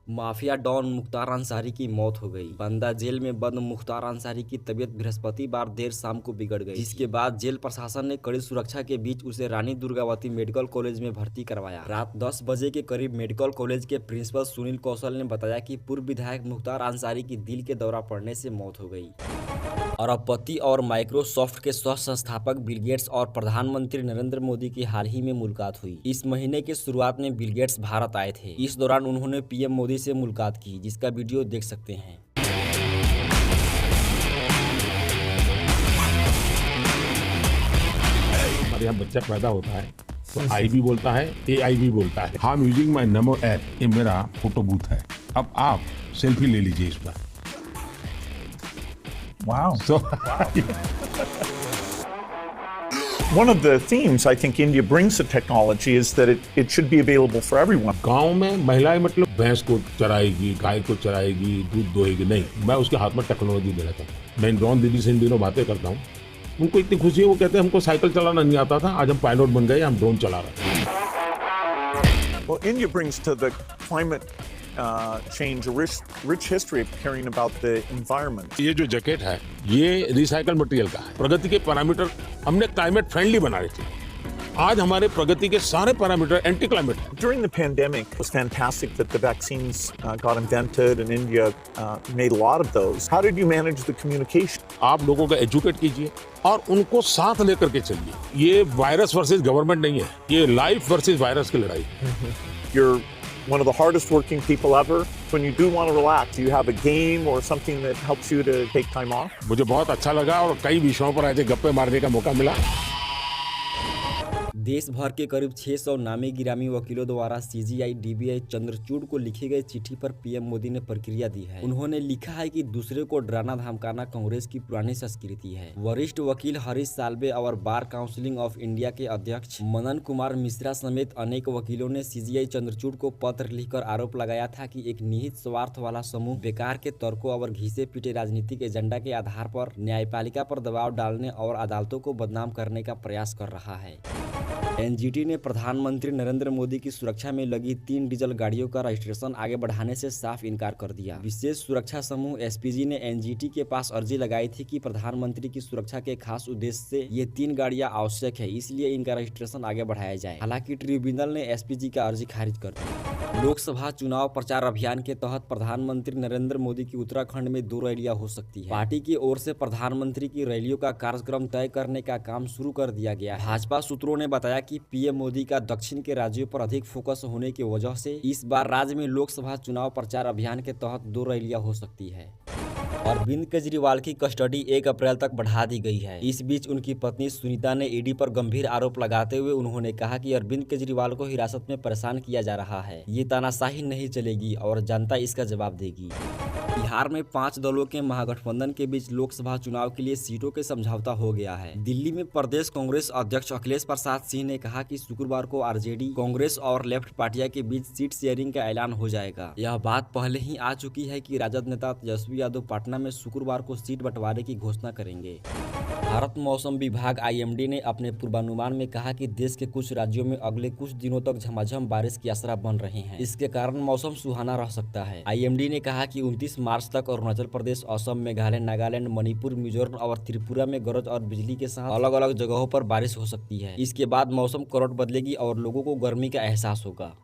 Mafia don Mukhtar Ansari की मौत हो गई। बंदा जेल में बंद मुख्तार अंसारी की तबीयत बृहस्पतिवार देर शाम को बिगड़ गई, जिसके बाद जेल प्रशासन ने कड़ी सुरक्षा के बीच उसे रानी दुर्गावती मेडिकल कॉलेज में भर्ती करवाया। रात 10 बजे के करीब मेडिकल कॉलेज के प्रिंसिपल सुनील कौशल ने बताया कि पूर्व विधायक मुख्तार अंसारी की दिल के दौरा पड़ने से मौत हो गई। अरबपति और माइक्रोसॉफ्ट के सह संस्थापक बिल गेट्स और प्रधानमंत्री नरेंद्र मोदी की हाल ही में मुलाकात हुई। इस महीने की शुरुआत में बिल गेट्स भारत आए थे। इस दौरान उन्होंने पीएम मोदी से मुलाकात की, जिसका वीडियो देख सकते हैं। हमारे यहाँ बच्चा पैदा होता है तो आई भी बोलता है, AI भी बोलता है। I am using my NaMo app, ये मेरा फोटो बूथ है। अब आप सेल्फी ले लीजिए इस पर। Wow. So, One of the themes I think India brings to technology is that it should be available for everyone. गांव में महिलाएं मतलब भैंस को चराएगी, गाय को चराएगी, दूध दोहेगी, नहीं, मैं उसके हाथ में टेक्नोलॉजी दे रहा था। मैं ड्रोन दीदी से इन दिनों बातें करता हूँ, उनको इतनी खुशी है, वो कहते हैं हमको साइकिल चलाना नहीं आता था, आज हम पायलट बन गए, हम ड्रोन चला रहे हैं। Well, India brings to the climate change a rich history of caring about the environment. ये जो जैकेट है, ये रिसाइकल मटेरियल का है। प्रगति के पैरामीटर हमने क्लाइमेट फ्रेंडली बना रहे थे। आज हमारे प्रगति के सारे पैरामीटर एंटी क्लाइमेट हैं। During the pandemic, it was fantastic that the vaccines got invented and India made a lot of those. How did you manage the communication? आप लोगों को एजुकेट कीजिए और उनको साथ लेकर के चलिए। ये वायरस वर्सेस गवर्नमेंट नहीं है, ये लाइफ वर्सेस वायरस की लड़ाई। You're one of the hardest working people ever. When you do want to relax, do you have a game or something that helps you to take time off? मुझे बहुत अच्छा लगा और कई विषयों पर ऐसे गप्पे मारने का मौका मिला। देश भर के करीब 600 नामी गिरामी वकीलों द्वारा CGI DBI चंद्रचूड़ को लिखी गई चिट्ठी पर पीएम मोदी ने प्रतिक्रिया दी है। उन्होंने लिखा है कि दूसरे को डराना धमकाना कांग्रेस की पुरानी संस्कृति है। वरिष्ठ वकील हरीश साल्वे और बार काउंसिल ऑफ इंडिया के अध्यक्ष मनन कुमार मिश्रा समेत अनेक वकीलों ने CGI चंद्रचूड़ को पत्र लिखकर आरोप लगाया था कि एक निहित स्वार्थ वाला समूह बेकार के तर्कों और घिसे पीटे राजनीतिक एजेंडा के आधार पर न्यायपालिका पर दबाव डालने और अदालतों को बदनाम करने का प्रयास कर रहा है। एनजीटी ने प्रधानमंत्री नरेंद्र मोदी की सुरक्षा में लगी 3 डीजल गाड़ियों का रजिस्ट्रेशन आगे बढ़ाने से साफ इनकार कर दिया। विशेष सुरक्षा समूह एसपीजी ने एनजीटी के पास अर्जी लगाई थी कि प्रधानमंत्री की सुरक्षा के खास उद्देश्य से ये 3 गाड़ियां आवश्यक है, इसलिए इनका रजिस्ट्रेशन आगे बढ़ाया जाए। हालांकि ट्रिब्यूनल ने एसपीजी का अर्जी खारिज कर दी। लोकसभा चुनाव प्रचार अभियान के तहत प्रधानमंत्री नरेंद्र मोदी की उत्तराखंड में 2 रैलियां हो सकती है। पार्टी की ओर से प्रधानमंत्री की रैलियों का कार्यक्रम तय करने का काम शुरू कर दिया गया है। भाजपा सूत्रों ने बताया कि पीएम मोदी का दक्षिण के राज्यों पर अधिक फोकस होने की वजह से इस बार राज्य में लोकसभा चुनाव प्रचार अभियान के तहत 2 रैलियां हो सकती है। अरविंद केजरीवाल की कस्टडी 1 अप्रैल तक बढ़ा दी गई है। इस बीच उनकी पत्नी सुनीता ने ईडी पर गंभीर आरोप लगाते हुए उन्होंने कहा कि अरविंद केजरीवाल को हिरासत में परेशान किया जा रहा है। ये तानाशाही नहीं चलेगी और जनता इसका जवाब देगी। बिहार में 5 दलों के महागठबंधन के बीच लोकसभा चुनाव के लिए सीटों के समझौता हो गया है। दिल्ली में प्रदेश कांग्रेस अध्यक्ष अखिलेश प्रसाद सिंह ने कहा कि शुक्रवार को आरजेडी, कांग्रेस और लेफ्ट पार्टियां के बीच सीट शेयरिंग का ऐलान हो जाएगा। यह बात पहले ही आ चुकी है कि राजद नेता तेजस्वी यादव पटना में शुक्रवार को सीट बंटवारे की घोषणा करेंगे। भारत मौसम विभाग IMD ने अपने पूर्वानुमान में कहा कि देश के कुछ राज्यों में अगले कुछ दिनों तक झमाझम बारिश की आशा बन रही है। इसके कारण मौसम सुहाना रह सकता है। IMD ने कहा कि 29 मार्च तक अरुणाचल प्रदेश, असम, मेघालय, नागालैंड, मणिपुर, मिजोरम और त्रिपुरा में गरज और बिजली के साथ अलग अलग जगहों पर बारिश हो सकती है। इसके बाद मौसम करवट बदलेगी और लोगों को गर्मी का एहसास होगा।